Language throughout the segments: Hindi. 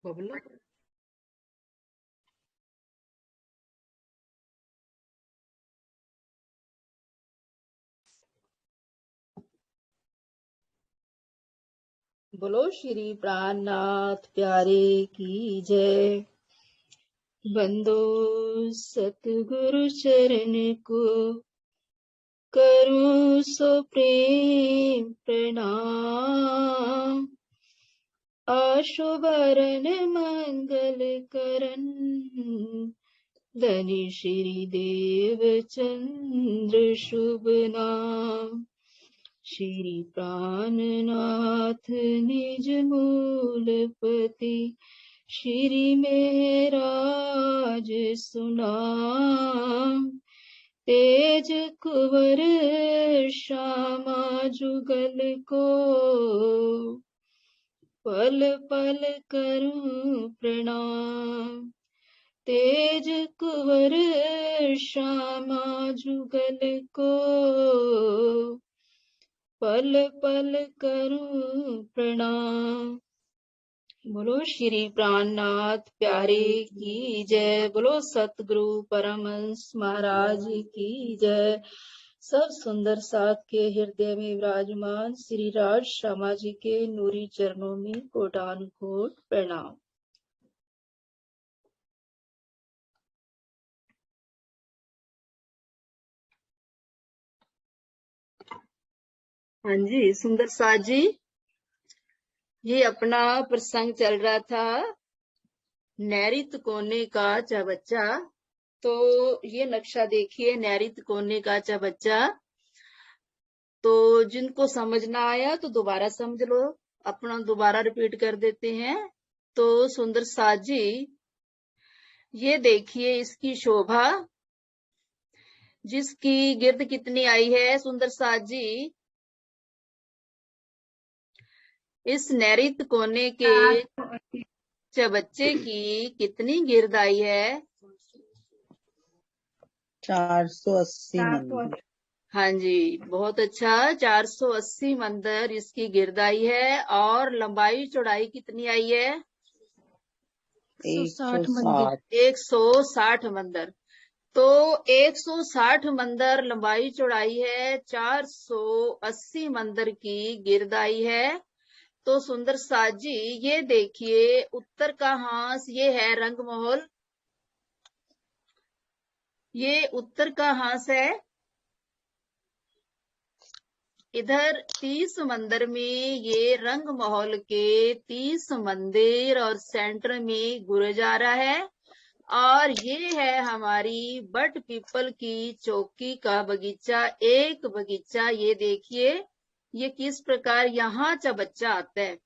बबला। बोलो श्री प्राणनाथ प्यारे की जय। बंदो सतगुरु चरण को करूं सो प्रेम प्रणाम। आशुभरण मंगल करन धनी श्री देव चंद्र शुभ नाम। श्री प्राणनाथ निज मूलपति श्री मेराज सुनाम। तेज कुंवर श्यामा जुगल को पल पल करूं प्रणाम। तेज कुंवर श्यामा जुगल को पल पल करूं प्रणाम। बोलो श्री प्राणनाथ प्यारे की जय। बोलो सतगुरु परमहंस महाराज की जय। सब सुंदर साथ के हृदय में विराजमान श्री राज श्यामा जी के नूरी चरणों में कोटान कोट प्रणाम। हाँ जी सुंदर साथ जी, ये अपना प्रसंग चल रहा था नैऋत कोने का चबच्चा। तो ये नक्शा देखिए, नैऋत कोने का चबच्चा। तो जिनको समझना आया तो दोबारा समझ लो, अपना दोबारा रिपीट कर देते हैं। तो सुंदर साथ जी, ये देखिए इसकी शोभा, जिसकी गिर्द कितनी आई है सुंदर साथ जी। इस नैऋत कोने के चबच्चे की कितनी गिर्द आई है? 480 मंदिर। हाँ जी, बहुत अच्छा। 480 मंदिर इसकी गिर्द आई है। और लंबाई चौड़ाई कितनी आई है? 160। 160 मंदिर। तो 160 मंदिर लंबाई चौड़ाई है, 480 मंदिर की गिर्द आई है। तो सुंदर साथ जी, ये देखिए उत्तर का हांस, ये है रंगमहल। ये उत्तर का हांस है। इधर 30 मंदिर में ये रंगमहल के 30 मंदिर और सेंटर में गुरुद्वारा है। और ये है हमारी बट पीपल की चौकी का बगीचा। एक बगीचा ये देखिए, ये किस प्रकार यहाँ चबच्चा आता है।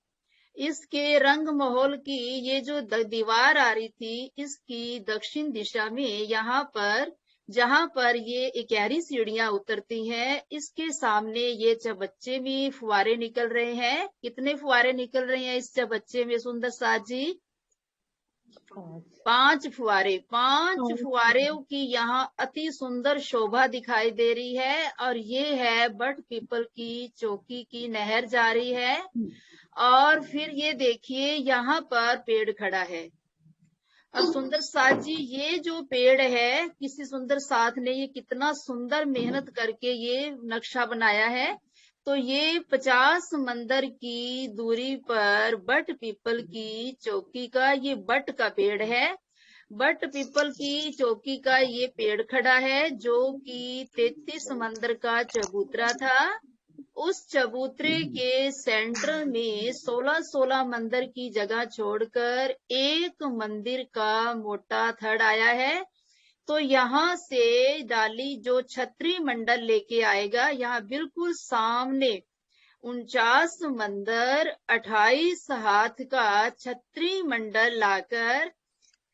इसके रंगमहल की ये जो दीवार आ रही थी, इसकी दक्षिण दिशा में यहाँ पर, जहां पर ये 11 सीढ़ियां उतरती हैं, इसके सामने ये चबच्चे में फुवारे निकल रहे हैं। कितने फुवारे निकल रहे हैं इस चबच्चे में सुंदर साथ जी? 5 फुवारे। 5 फुवारों की यहाँ अति सुंदर शोभा दिखाई दे रही है। और ये है बट पीपल की चौकी की नहर जा रही है। और फिर ये देखिए यहाँ पर पेड़ खड़ा है। अब सुंदर साथ जी, ये जो पेड़ है, किसी सुंदर साथ ने ये कितना सुंदर मेहनत करके ये नक्शा बनाया है। तो ये 50 मंदिर की दूरी पर बट पीपल की चौकी का ये बट का पेड़ है। बट पीपल की चौकी का ये पेड़ खड़ा है, जो कि 33 मंदिर का चबूतरा था। उस चबूतरे के सेंटर में 16-16 मंदिर की जगह छोड़कर एक मंदिर का मोटा थड़ आया है। तो यहाँ से डाली जो छत्री मंडल लेके आएगा, यहाँ बिल्कुल सामने 49 मंदिर 28 हाथ का छत्री मंडल लाकर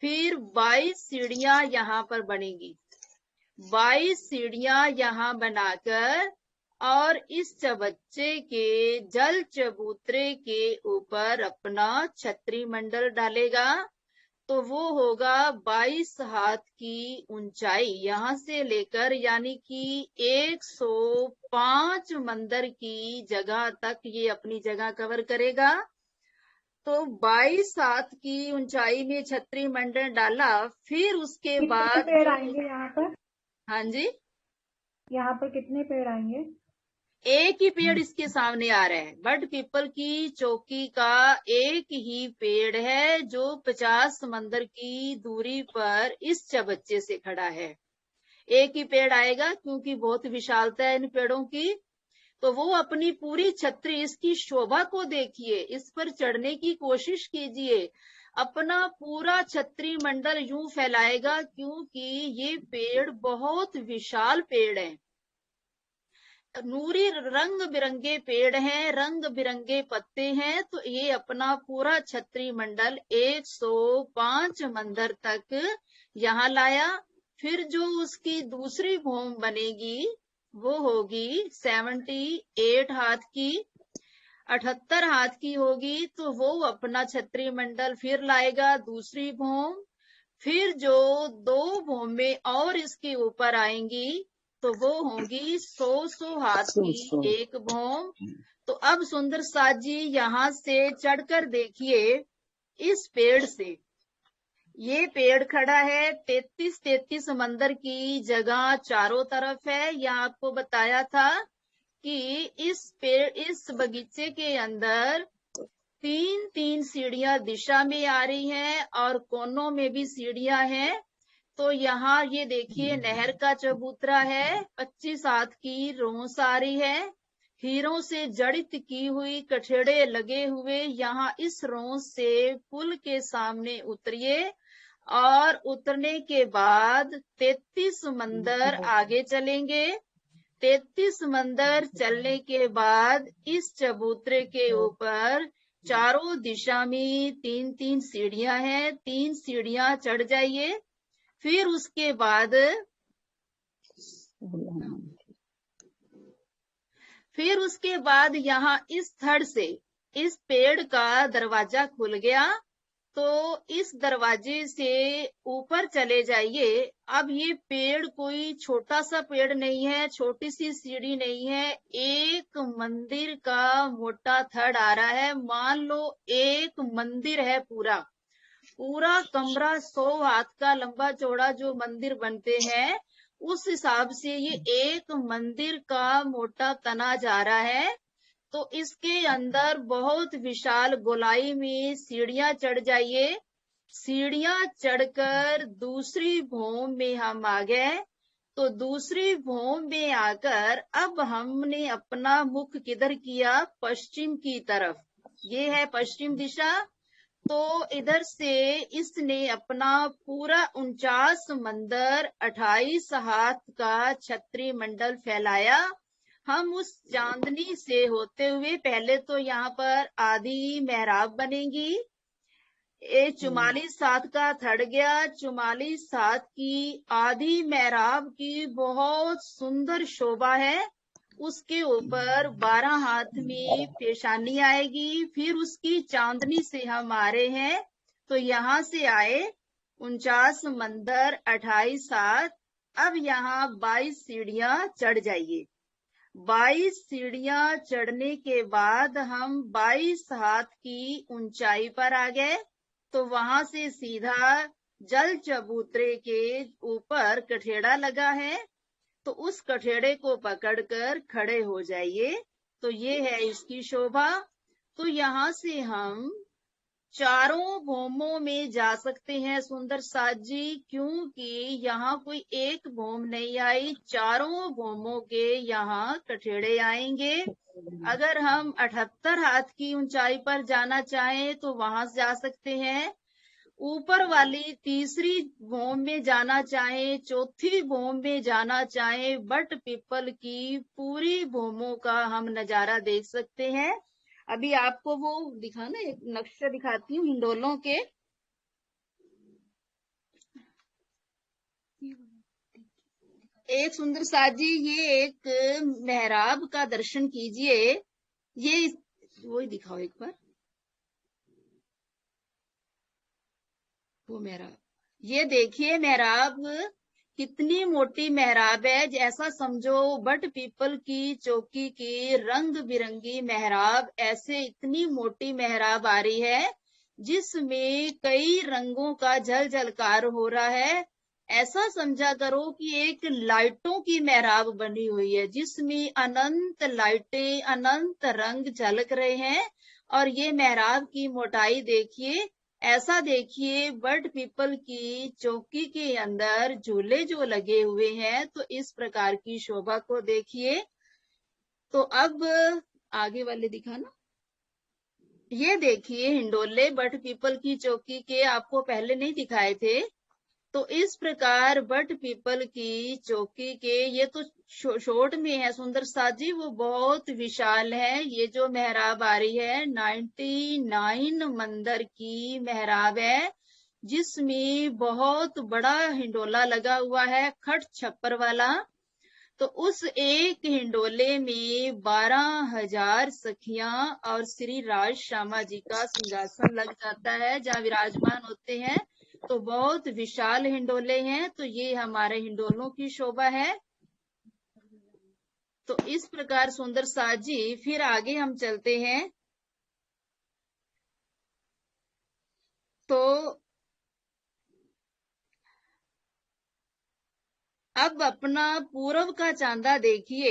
फिर 22 सीढ़ियां यहाँ पर बनेगी। 22 सीढ़ियां यहाँ बनाकर और इस चबच्चे के जल चबूतरे के ऊपर अपना छत्री मंडल डालेगा। तो वो होगा 22 हाथ की ऊंचाई, यहाँ से लेकर यानी कि 105 मंदिर की जगह तक ये अपनी जगह कवर करेगा। तो 22 हाथ की ऊंचाई में छतरी मंडल डाला। फिर उसके कितने बाद पेड़ आएंगे यहाँ पर? हाँ जी, यहाँ पर कितने पेड़ आएंगे? एक ही पेड़ इसके सामने आ रहा है। बट पीपल की चौकी का एक ही पेड़ है जो 50 समंदर की दूरी पर इस चबच्चे से खड़ा है। एक ही पेड़ आएगा क्योंकि बहुत विशालता है इन पेड़ों की। तो वो अपनी पूरी छतरी, इसकी शोभा को देखिए, इस पर चढ़ने की कोशिश कीजिए। अपना पूरा छतरी मंडल यूं फैलाएगा क्योंकि ये पेड़ बहुत विशाल पेड़ है। नूरी रंग बिरंगे पेड़ हैं, रंग बिरंगे पत्ते हैं। तो ये अपना पूरा छतरी मंडल 105 मंदिर तक यहाँ लाया। फिर जो उसकी दूसरी भूमि बनेगी वो होगी 78 हाथ की, 78 हाथ की होगी। तो वो अपना छतरी मंडल फिर लाएगा दूसरी भूमि। फिर जो 2 भूमि और इसके ऊपर आएंगी तो वो होंगी 100 हाथ की एक भूमि। तो अब सुंदर साथ जी यहाँ से चढ़कर देखिए, इस पेड़ से ये पेड़ खड़ा है। 33 समंदर की जगह चारों तरफ है। यहाँ आपको बताया था कि इस बगीचे के अंदर 3 सीढ़ियां दिशा में आ रही हैं और कोनों में भी सीढ़ियां हैं। तो यहाँ ये देखिए नहर का चबूतरा है। 25 हाथ की रोंस आ रही है, हीरों से जड़ित की हुई कठेड़े लगे हुए। यहाँ इस रोंस से पुल के सामने उतरिए और उतरने के बाद 33 मंदिर आगे चलेंगे। 33 मंदिर चलने के बाद इस चबूतरे के ऊपर चारों दिशा में 3 सीढ़ियां हैं। 3 सीढ़ियां चढ़ जाइए। फिर उसके बाद यहाँ इस धड़ से इस पेड़ का दरवाजा खुल गया। तो इस दरवाजे से ऊपर चले जाइए। अब ये पेड़ कोई छोटा सा पेड़ नहीं है, छोटी सी सीढ़ी नहीं है, एक मंदिर का मोटा थड़ आ रहा है। मान लो एक मंदिर है, पूरा कमरा 100 हाथ का लंबा चौड़ा जो मंदिर बनते हैं, उस हिसाब से ये एक मंदिर का मोटा तना जा रहा है। तो इसके अंदर बहुत विशाल गोलाई में सीढ़ियां चढ़ जाइए। सीढ़ियां चढ़कर दूसरी भूमि में हम आ गए। तो दूसरी भूमि में आकर अब हमने अपना मुख किधर किया? पश्चिम की तरफ। ये है पश्चिम दिशा। तो इधर से इसने अपना पूरा 49 मंदिर 28 हाथ का छतरी मंडल फैलाया। हम उस चांदनी से होते हुए पहले तो यहाँ पर आधी मेहराब बनेगी। 44 हाथ का थड़ गया। 44 हाथ की आधी मेहराब की बहुत सुंदर शोभा है। उसके ऊपर 12 हाथ में पेशानी आएगी। फिर उसकी चांदनी से हम आ रहे हैं। तो यहाँ से आए 49 मंदिर 28 हाथ। अब यहाँ 22 सीढ़ियां चढ़ जाइए। 22 सीढ़ियां चढ़ने के बाद हम 22 हाथ की ऊंचाई पर आ गए। तो वहां से सीधा जल चबूतरे के ऊपर कठेड़ा लगा है। तो उस कठेड़े को पकड़कर खड़े हो जाइए। तो ये है इसकी शोभा। तो यहाँ से हम चारों भूमों में जा सकते हैं सुंदर साथ जी, क्योंकि यहाँ कोई एक भूम नहीं आई, चारों भूमों के यहाँ कठेड़े आएंगे। अगर हम 78 हाथ की ऊंचाई पर जाना चाहें तो वहां से जा सकते हैं। ऊपर वाली तीसरी भूमि में जाना चाहे, चौथी भूमि में जाना चाहे, बट पीपल की पूरी भूमों का हम नजारा देख सकते हैं। अभी आपको वो दिखाना, एक नक्शा दिखाती हूँ हिंडोलों के। एक सुंदर साथ जी, ये एक मेहराब का दर्शन कीजिए। ये वही दिखाओ एक बार, वो मेहराब। ये देखिए मेहराब कितनी मोटी मेहराब है, जैसा समझो बट पीपल की चौकी की रंग बिरंगी मेहराब, ऐसे इतनी मोटी मेहराब आ रही है जिसमें कई रंगों का झल झलकार हो रहा है। ऐसा समझा करो कि एक लाइटों की मेहराब बनी हुई है जिसमें अनंत लाइटें, अनंत रंग झलक रहे हैं। और ये मेहराब की मोटाई देखिए, ऐसा देखिए बट पीपल की चौकी के अंदर झूले जो लगे हुए हैं, तो इस प्रकार की शोभा को देखिए। तो अब आगे वाले दिखाना। ये देखिए हिंडोले बट पीपल की चौकी के, आपको पहले नहीं दिखाए थे। तो इस प्रकार बट पीपल की चौकी के, ये तो शॉर्ट में है सुंदर साजी, वो बहुत विशाल है। ये जो मेहराब आ रही है 99 मंदिर की मेहराब है, जिसमें बहुत बड़ा हिंडोला लगा हुआ है, खट छप्पर वाला। तो उस एक हिंडोले में 12,000 सखियां और श्री राज श्यामा जी का सिंहासन लग जाता है, जहाँ विराजमान होते हैं। तो बहुत विशाल हिंडोले हैं। तो ये हमारे हिंडोलों की शोभा है। तो इस प्रकार सुंदर साजी, फिर आगे हम चलते हैं। तो अब अपना पूरब का चांदा देखिए।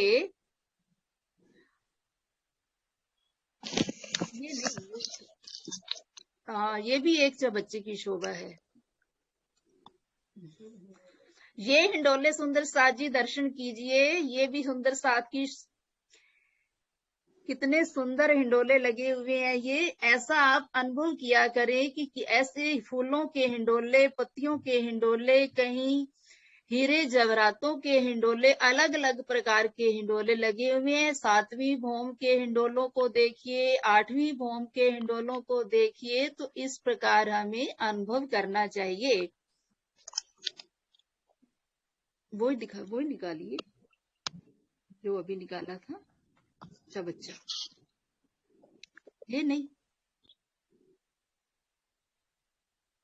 ये नहीं, हाँ, ये भी एक बच्चे की शोभा है। ये हिंडोले सुंदर साजी दर्शन कीजिए। ये भी सुंदर साथ की, कितने सुंदर हिंडोले लगे हुए हैं। ये ऐसा आप अनुभव किया करें कि ऐसे फूलों के हिंडोले, पत्तियों के हिंडोले, कहीं हीरे जवाहरातों के हिंडोले, अलग अलग प्रकार के हिंडोले लगे हुए हैं। 7वीं भौम के हिंडोलों को देखिए, 8वीं भौम के हिंडोलों को देखिए। तो इस प्रकार हमें अनुभव करना चाहिए। वो ही निकालिए जो अभी निकाला था। अच्छा बच्चा, ये नहीं,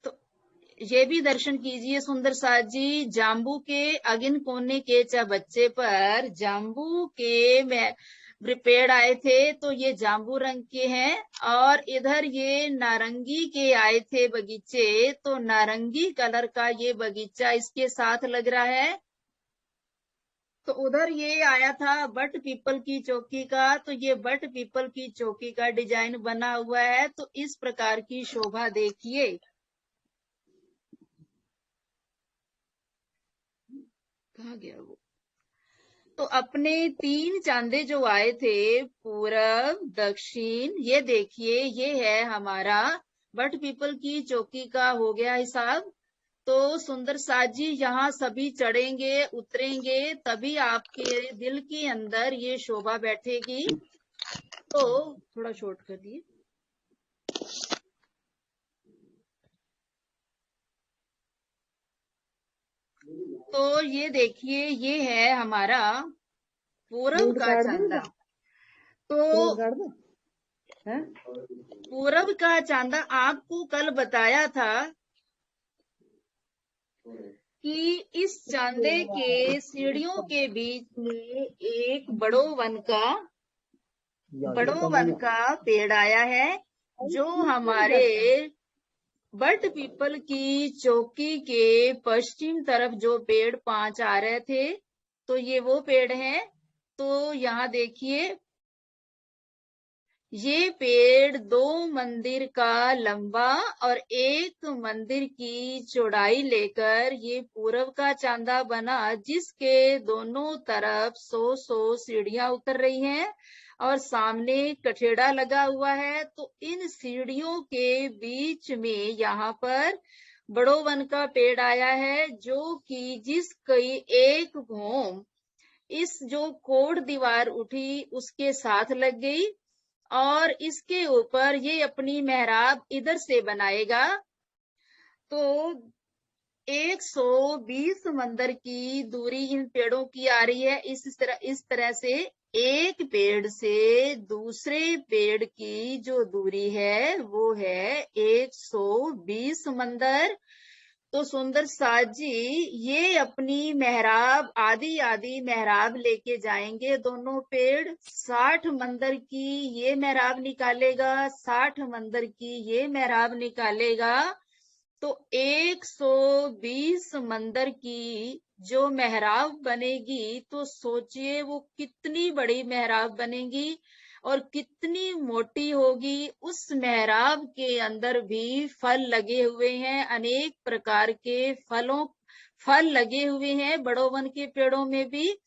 तो ये भी दर्शन कीजिए सुंदर साथ जी। जाम्बू के अगिन कोने के बच्चे पर जाम्बू के पेड़ आए थे, तो ये जाम्बू रंग के हैं। और इधर ये नारंगी के आए थे बगीचे, तो नारंगी कलर का ये बगीचा इसके साथ लग रहा है। तो उधर ये आया था बट पीपल की चौकी का, तो ये बट पीपल की चौकी का डिजाइन बना हुआ है। तो इस प्रकार की शोभा देखिए। कहाँ गया वो? तो अपने 3 चांदे जो आए थे, पूरब, दक्षिण, ये देखिए, ये है हमारा बट पीपल की चौकी का हो गया हिसाब। तो सुंदर साथ जी, यहाँ सभी चढ़ेंगे, उतरेंगे, तभी आपके दिल के अंदर ये शोभा बैठेगी। तो थोड़ा शॉर्ट कर दिए। तो ये देखिए, ये है हमारा पूरब का चांदा। तो पूरब का चांदा आपको कल बताया था कि इस चांदे के सीढ़ियों के बीच में एक बड़ो वन का पेड़ आया है, जो हमारे बट पीपल की चौकी के पश्चिम तरफ जो पेड़ 5 आ रहे थे, तो ये वो पेड़ हैं। तो यहाँ देखिए, ये पेड़ 2 मंदिर का लंबा और 1 मंदिर की चौड़ाई लेकर ये पूरब का चांदा बना, जिसके दोनों तरफ 100 सीढ़ियां उतर रही हैं और सामने कठेड़ा लगा हुआ है। तो इन सीढ़ियों के बीच में यहाँ पर बड़ो वन का पेड़ आया है, जो कि जिसकी एक भौम इस जो कोड़ दीवार उठी उसके साथ लग गई, और इसके ऊपर ये अपनी मेहराब इधर से बनाएगा। तो 120 मंदिर की दूरी इन पेड़ों की आ रही है। इस तरह से एक पेड़ से दूसरे पेड़ की जो दूरी है वो है 120 मंदिर। तो सुंदर साज जी ये अपनी मेहराब आदि आदि मेहराब लेके जाएंगे दोनों पेड़। 60 मंदिर की ये मेहराब निकालेगा, 60 मंदिर की ये मेहराब निकालेगा, तो 120 मंदिर की जो मेहराब बनेगी, तो सोचिए वो कितनी बड़ी मेहराब बनेगी और कितनी मोटी होगी। उस मेहराब के अंदर भी फल लगे हुए हैं, अनेक प्रकार के फल लगे हुए हैं बड़ों वन के पेड़ों में भी।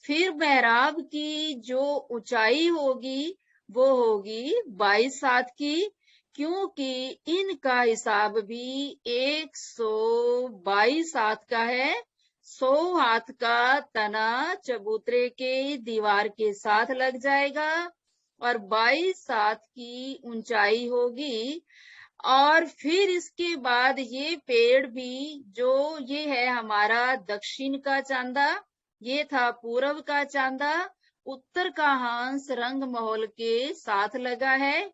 फिर मेहराब की जो ऊंचाई होगी वो होगी 22 हाथ की, क्योंकि इनका हिसाब भी 122 हाथ का है। 100 हाथ का तना चबूतरे के दीवार के साथ लग जाएगा और 22 हाथ की ऊंचाई होगी। और फिर इसके बाद ये पेड़ भी, जो ये है हमारा दक्षिण का चांदा, ये था पूरब का चांदा, उत्तर का हंस रंग महल के साथ लगा है।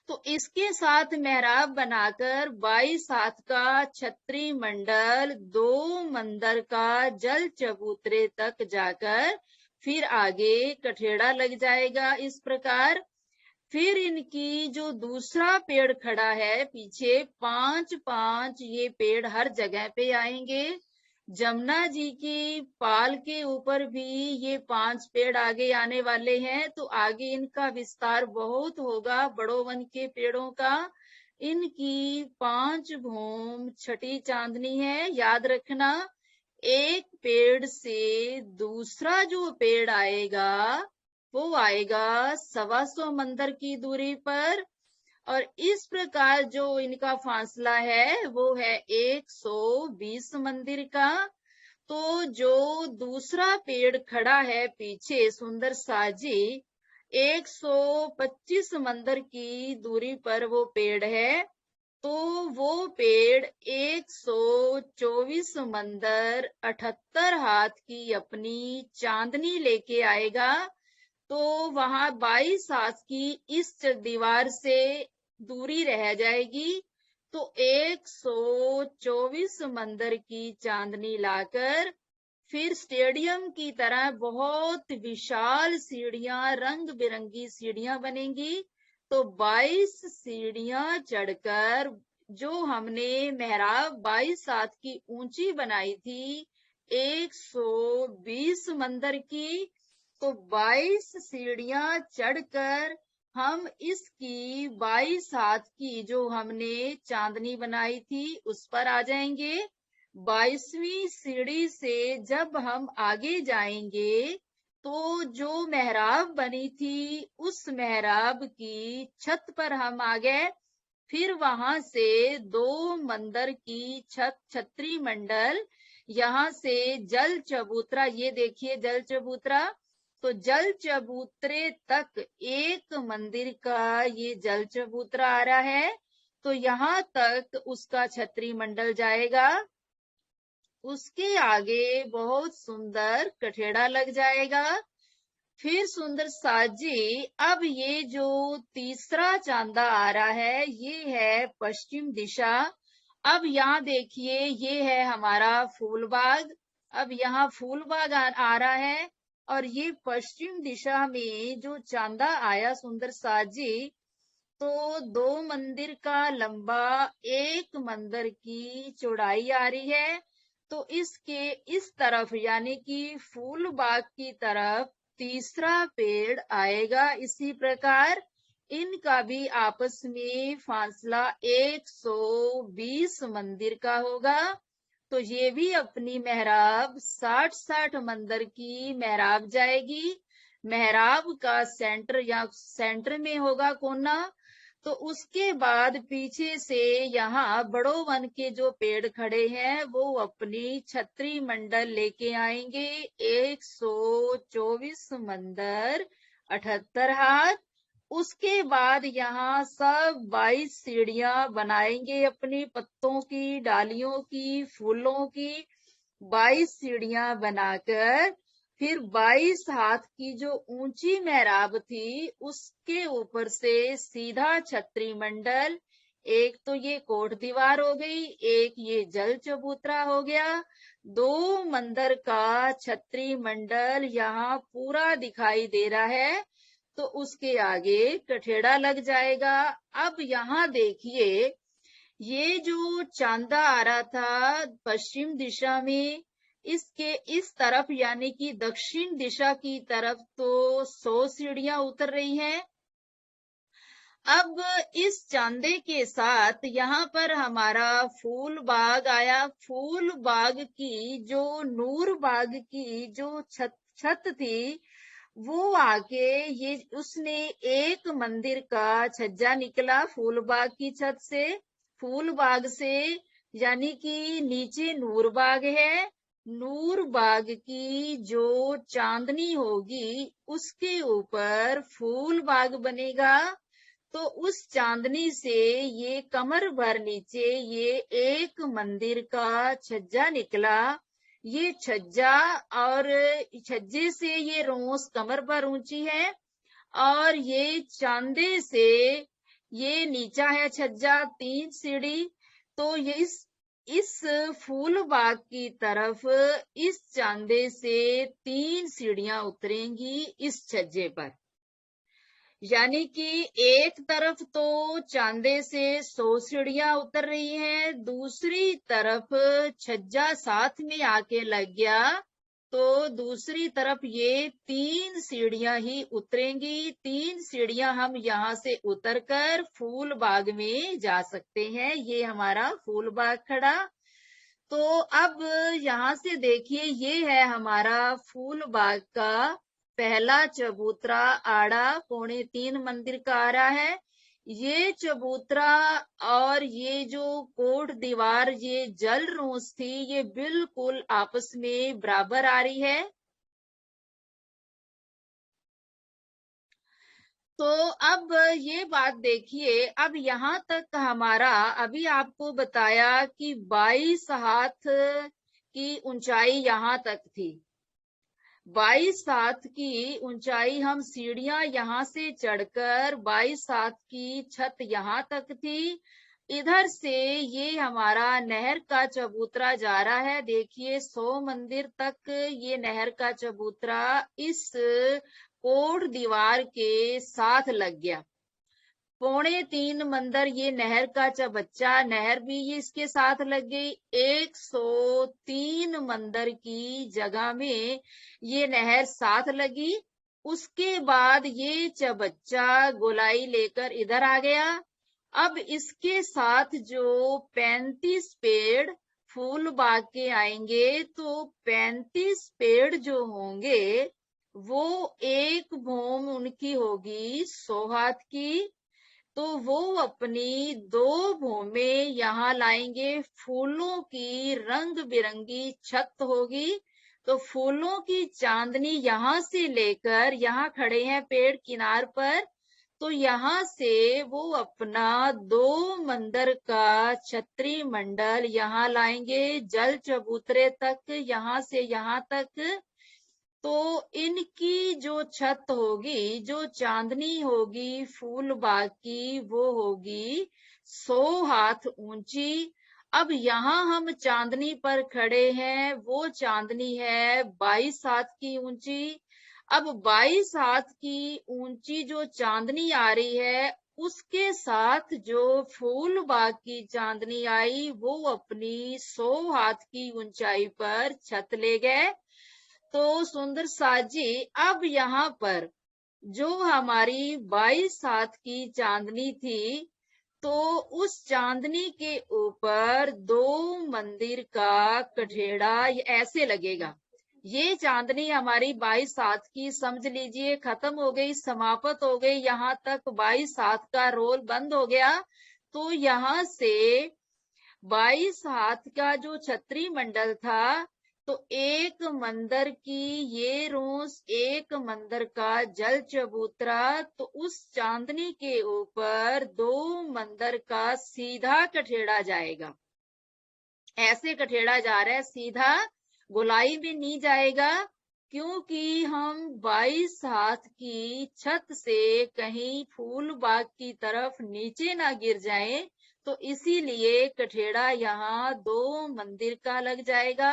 तो इसके साथ मेहराब बनाकर 22 हाथ का छत्री मंडल 2 मंदिर का जल चबूतरे तक जाकर फिर आगे कठेड़ा लग जाएगा। इस प्रकार फिर इनकी जो दूसरा पेड़ खड़ा है पीछे, 5-5 ये पेड़ हर जगह पे आएंगे। जमुना जी की पाल के ऊपर भी ये 5 पेड़ आगे आने वाले हैं, तो आगे इनका विस्तार बहुत होगा बड़ों वन के पेड़ों का। इनकी 5 भूम छठी चांदनी है, याद रखना। एक पेड़ से दूसरा जो पेड़ आएगा वो आएगा 125 मंदिर की दूरी पर, और इस प्रकार जो इनका फासला है वो है 120 मंदिर का। तो जो दूसरा पेड़ खड़ा है पीछे सुंदर साजी, 125 मंदिर की दूरी पर वो पेड़ है, तो वो पेड़ 124 मंदिर 78 हाथ की अपनी चांदनी लेके आएगा। तो वहां 22 हाथ की इस दीवार से दूरी रह जाएगी, तो 124 मंदिर की चांदनी लाकर फिर स्टेडियम की तरह बहुत विशाल सीढ़ियां, रंग बिरंगी सीढ़ियां बनेंगी। तो 22 सीढ़ियां चढ़कर जो हमने मेहराब 22 हाथ की ऊंची बनाई थी 120 मंदिर की, तो 22 सीढ़ियां चढ़कर हम इसकी 22 हाथ की जो हमने चांदनी बनाई थी उस पर आ जाएंगे। 22वीं सीढ़ी से जब हम आगे जाएंगे, तो जो मेहराब बनी थी उस मेहराब की छत पर हम आ गए। फिर वहां से 2 मंदिर की छत छत्री मंडल, यहाँ से जल चबूतरा, ये देखिए जल चबूतरा, तो जल चबूतरे तक एक मंदिर का ये जल चबूतरा आ रहा है, तो यहाँ तक उसका छत्री मंडल जाएगा। उसके आगे बहुत सुंदर कठेड़ा लग जाएगा। फिर सुंदर साजी, अब ये जो तीसरा चांदा आ रहा है ये है पश्चिम दिशा। अब यहाँ देखिए ये है हमारा फूलबाग। अब यहाँ फूलबाग आ रहा है, और ये पश्चिम दिशा में जो चांदा आया सुंदर साजी, तो 2 मंदिर का लंबा, 1 मंदिर की चौड़ाई आ रही है। तो इसके इस तरफ यानी कि फूल बाग की तरफ तीसरा पेड़ आएगा। इसी प्रकार इनका भी आपस में फासला 120 मंदिर का होगा। तो ये भी अपनी मेहराब 60-60 मंदिर की मेहराब जाएगी। मेहराब का सेंटर या सेंटर में होगा कोना। तो उसके बाद पीछे से यहाँ बड़ों वन के जो पेड़ खड़े हैं वो अपनी छत्री मंडल लेके आएंगे। 124 मंदिर 78 हाथ। उसके बाद यहाँ सब 22 सीढ़ियां बनाएंगे अपनी पत्तों की, डालियों की, फूलों की 22 सीढ़ियां बनाकर फिर 22 हाथ की जो ऊंची मेहराब थी उसके ऊपर से सीधा छत्री मंडल एक तो ये कोट दीवार हो गई, एक ये जल चबूतरा हो गया। 2 मंदिर का छतरी मंडल यहाँ पूरा दिखाई दे रहा है। तो उसके आगे कठेड़ा लग जाएगा। अब यहाँ देखिए, ये जो चांदा आ रहा था पश्चिम दिशा में, इसके इस तरफ यानी कि दक्षिण दिशा की तरफ तो 100 सीढ़ियां उतर रही हैं। अब इस चांदे के साथ यहाँ पर हमारा फूल बाग आया। फूल बाग की जो नूर बाग की जो छत थी, वो आके ये उसने एक मंदिर का छज्जा निकला फूल बाग की छत से, फूल बाग से, यानी कि नीचे नूर बाग है। नूर बाग की जो चांदनी होगी उसके ऊपर फूल बाग बनेगा। तो उस चांदनी से ये कमर भर नीचे ये एक मंदिर का छज्जा निकला। ये छज्जा और छज्जे से ये रोस कमर भर ऊंची है, और ये चांदे से ये नीचा है छज्जा 3 सीढ़ी। तो ये इस फूल बाग की तरफ इस चांदे से 3 सीढ़ियां उतरेंगी इस छज्जे पर। यानी कि एक तरफ तो चांदे से 100 सीढ़ियां उतर रही हैं, दूसरी तरफ छज्जा साथ में आके लग गया तो दूसरी तरफ ये 3 सीढ़ियां ही उतरेंगी। 3 सीढ़ियां हम यहाँ से उतरकर फूल बाग में जा सकते हैं। ये हमारा फूल बाग खड़ा। तो अब यहाँ से देखिए, ये है हमारा फूल बाग का पहला चबूतरा आड़ा, 2.25 मंदिर का आ रहा है। ये चबूतरा और ये जो कोट दीवार, ये जल रोस थी, ये बिल्कुल आपस में बराबर आ रही है। तो अब ये बात देखिए, अब यहाँ तक हमारा, अभी आपको बताया कि 22 हाथ की ऊंचाई यहाँ तक थी। 22 हाथ की ऊंचाई, हम सीढ़ियां यहाँ से चढ़कर 22 हाथ की छत यहाँ तक थी। इधर से ये हमारा नहर का चबूतरा जा रहा है। देखिए 100 मंदिर तक ये नहर का चबूतरा इस कोट दीवार के साथ लग गया। 2.25 मंदिर ये नहर का चबच्चा, नहर भी ये इसके साथ लग गई। 103 मंदिर की जगह में ये नहर साथ लगी। उसके बाद ये चबच्चा गोलाई लेकर इधर आ गया। अब इसके साथ जो 35 पेड़ फूल बाग के आएंगे, तो 35 पेड़ जो होंगे वो एक भूम उनकी होगी 100 हाथ की। तो वो अपनी 2 भूमें यहाँ लाएंगे। फूलों की रंग बिरंगी छत होगी। तो फूलों की चांदनी यहाँ से लेकर, यहाँ खड़े हैं पेड़ किनार पर, तो यहाँ से वो अपना 2 मंदिर का छतरी मंडल यहाँ लाएंगे जल चबूतरे तक, यहाँ से यहाँ तक। तो इनकी जो छत होगी, जो चांदनी होगी फूल बाग की, वो होगी 100 हाथ ऊंची। अब यहाँ हम चांदनी पर खड़े हैं, वो चांदनी है 22 हाथ की ऊंची। अब 22 हाथ की ऊंची जो चांदनी आ रही है, उसके साथ जो फूल बाग की चांदनी आई, वो अपनी 100 हाथ की ऊंचाई पर छत ले गए। तो सुंदर साथ जी, अब यहाँ पर जो हमारी 22 हाथ की चांदनी थी, तो उस चांदनी के ऊपर 2 मंदिर का कठेड़ा ऐसे लगेगा। ये चांदनी हमारी 22 हाथ की समझ लीजिए खत्म हो गई, समाप्त हो गई। यहाँ तक 22 हाथ का रोल बंद हो गया। तो यहाँ से 22 हाथ का जो छतरी मंडल था, तो एक मंदिर की ये रोस, एक मंदिर का जल चबूतरा, तो उस चांदनी के ऊपर 2 मंदिर का सीधा कठेड़ा जाएगा। ऐसे कठेड़ा जा रहा है सीधा, गोलाई में नहीं जाएगा, क्योंकि हम 22 हाथ की छत से कहीं फूल बाग की तरफ नीचे ना गिर जाएं। तो इसीलिए कठेड़ा यहाँ 2 मंदिर का लग जाएगा।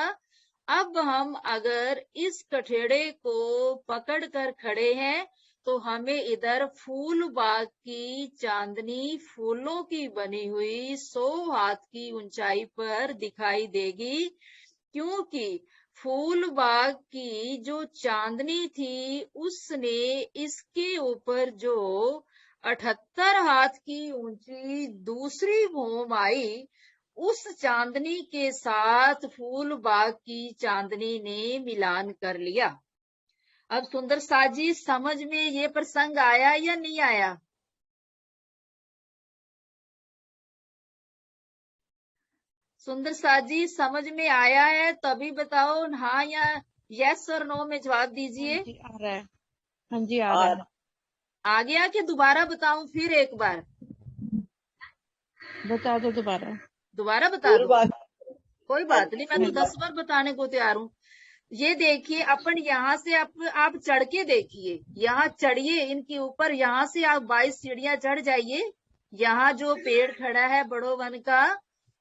अब हम अगर इस कठेड़े को पकड़ कर खड़े हैं तो हमें इधर फूल बाग की चांदनी फूलों की बनी हुई 100 हाथ की ऊंचाई पर दिखाई देगी, क्योंकि फूल बाग की जो चांदनी थी उसने इसके ऊपर जो 78 हाथ की ऊंची दूसरी भौम आई, उस चांदनी के साथ फूल बाग की चांदनी ने मिलान कर लिया। अब सुंदर साजी समझ में ये प्रसंग आया या नहीं आया? सुंदर साजी समझ में आया है? तभी बताओ हाँ या यस और नो में जवाब दीजिए। हाँ जी आ रहा है। हाँ जी आ रहा है। आ गया कि दोबारा बताऊं फिर एक बार? बता दो दोबारा। दोबारा बता फूल दूं? बाग कोई बात नहीं, मैं तो फूल 10 बार बताने को तैयार हूँ। ये देखिए, अपन यहाँ से आप चढ़ के देखिए, यहाँ चढ़िए इनके ऊपर, यहाँ से आप 22 सीढ़ियां चढ़ जाइए। यहाँ जो पेड़ खड़ा है बड़ो वन का,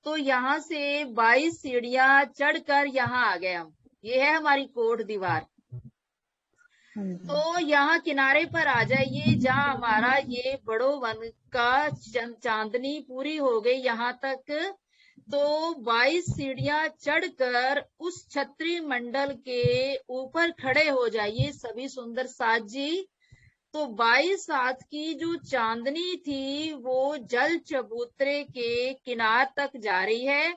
तो यहाँ से 22 सीढ़ियां चढ़कर यहाँ आ गए हम। ये है हमारी कोट दीवार। हाँ जी। तो यहाँ किनारे पर आ जाइए जहाँ हमारा ये बड़ो वन का चांदनी पूरी हो गई यहाँ तक। तो 22 सीढ़ियां चढ़कर उस छत्री मंडल के ऊपर खड़े हो जाइए सभी सुंदर साथ जी। तो 22 हाथ की जो चांदनी थी वो जल चबूतरे के किनार तक जा रही है।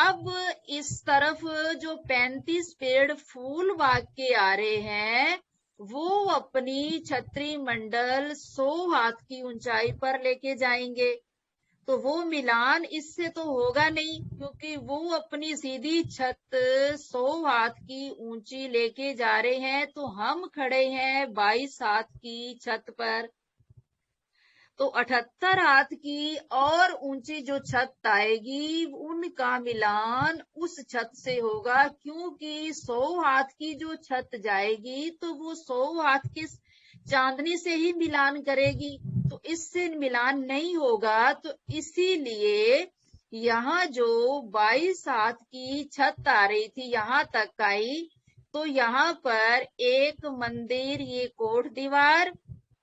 अब इस तरफ जो 35 पेड़ फूल बाग के आ रहे हैं वो अपनी छत्री मंडल 100 हाथ की ऊंचाई पर लेके जाएंगे। तो वो मिलान इससे तो होगा नहीं, क्योंकि वो अपनी सीधी छत 100 हाथ की ऊंची लेके जा रहे हैं, तो हम खड़े हैं 22 हाथ की छत पर। तो 78 हाथ की और ऊंची जो छत आएगी उनका मिलान उस छत से होगा, क्योंकि 100 हाथ की जो छत जाएगी तो वो 100 हाथ की चांदनी से ही मिलान करेगी, तो इससे मिलान नहीं होगा। तो इसीलिए यहाँ जो 22 हाथ की छत आ रही थी यहाँ तक आई, तो यहाँ पर एक मंदिर ये कोट दीवार,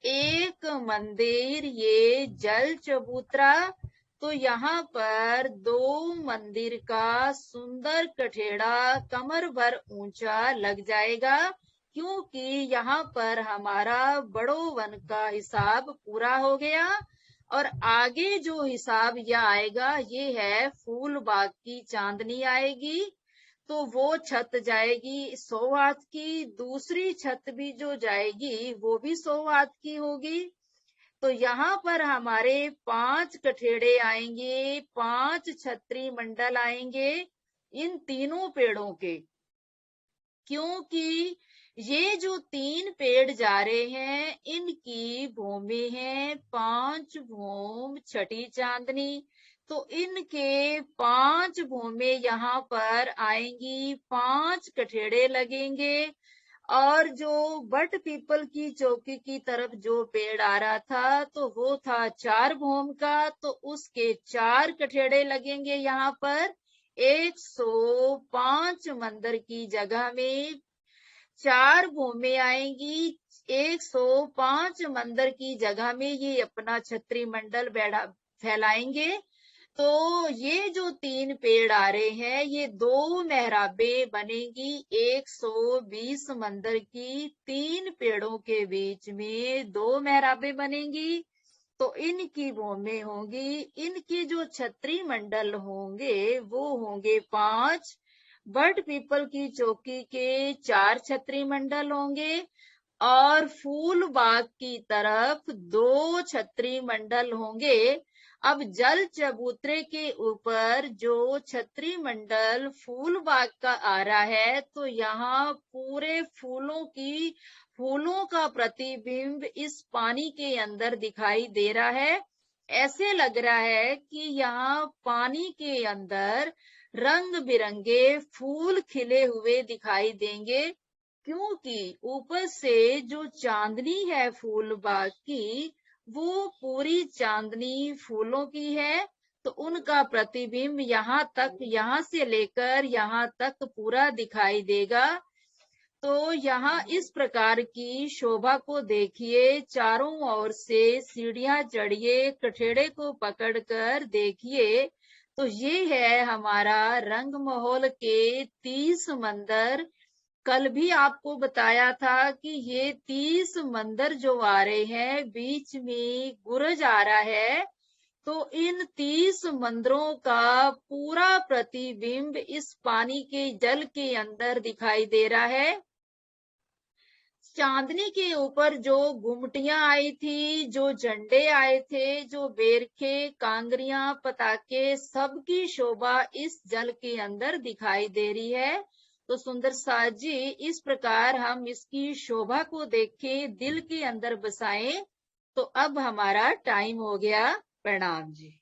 एक मंदिर ये जल चबूतरा, तो यहाँ पर 2 मंदिर का सुंदर कठेड़ा कमर भर ऊंचा लग जाएगा, क्योंकि यहाँ पर हमारा बड़ो वन का हिसाब पूरा हो गया। और आगे जो हिसाब यह आएगा ये है फूल बाग की चांदनी आएगी, तो वो छत जाएगी 100 हाथ की, दूसरी छत भी जो जाएगी वो भी 100 हाथ की होगी। तो यहाँ पर हमारे 5 कठेड़े आएंगे, 5 छत्री मंडल आएंगे इन तीनों पेड़ों के, क्योंकि ये जो 3 पेड़ जा रहे हैं इनकी भूमि है 5 भूम छठी चांदनी, तो इनके 5 भूमि यहाँ पर आएंगी, 5 कठेड़े लगेंगे। और जो बट पीपल की चौकी की तरफ जो पेड़ आ रहा था तो वो था 4 भूम का, तो उसके 4 कठेड़े लगेंगे यहाँ पर 105 मंदिर की जगह में। 4 भूमि आएंगी 105 मंदिर की जगह में, ये अपना छत्री मंडल बैठा फैलाएंगे। तो ये जो 3 पेड़ आ रहे हैं ये 2 मेहराबे बनेगी 120 मंदिर की, 3 पेड़ों के बीच में 2 मेहराबे बनेंगी। तो इनकी भूमि होंगी, इनके जो छत्री मंडल होंगे वो होंगे 5, बट पीपल की चौकी के 4 छत्री मंडल होंगे, और फूल बाग की तरफ 2 छत्री मंडल होंगे। अब जल चबूतरे के ऊपर जो छत्री मंडल फूल बाग का आ रहा है, तो यहाँ पूरे फूलों का प्रतिबिंब इस पानी के अंदर दिखाई दे रहा है। ऐसे लग रहा है कि यहाँ पानी के अंदर रंग बिरंगे फूल खिले हुए दिखाई देंगे, क्योंकि ऊपर से जो चांदनी है फूल बाग की वो पूरी चांदनी फूलों की है, तो उनका प्रतिबिंब यहाँ से लेकर यहाँ तक पूरा दिखाई देगा। तो यहाँ इस प्रकार की शोभा को देखिए, चारों ओर से सीढ़ियां चढ़िए, कठेड़े को पकड़कर देखिए। तो ये है हमारा रंगमहल के 30 मंदिर। कल भी आपको बताया था कि ये 30 मंदिर जो आ रहे हैं, बीच में गुरज आ रहा है। तो इन 30 मंदिरों का पूरा प्रतिबिंब इस पानी के जल के अंदर दिखाई दे रहा है। चांदनी के ऊपर जो गुमटियां आई थी, जो झंडे आए थे, जो बेरखे, कांगरियां, पताके, सबकी शोभा इस जल के अंदर दिखाई दे रही है। तो सुंदर साज जी, इस प्रकार हम इसकी शोभा को देखें, दिल के अंदर बसाएं। तो अब हमारा टाइम हो गया। प्रणाम जी।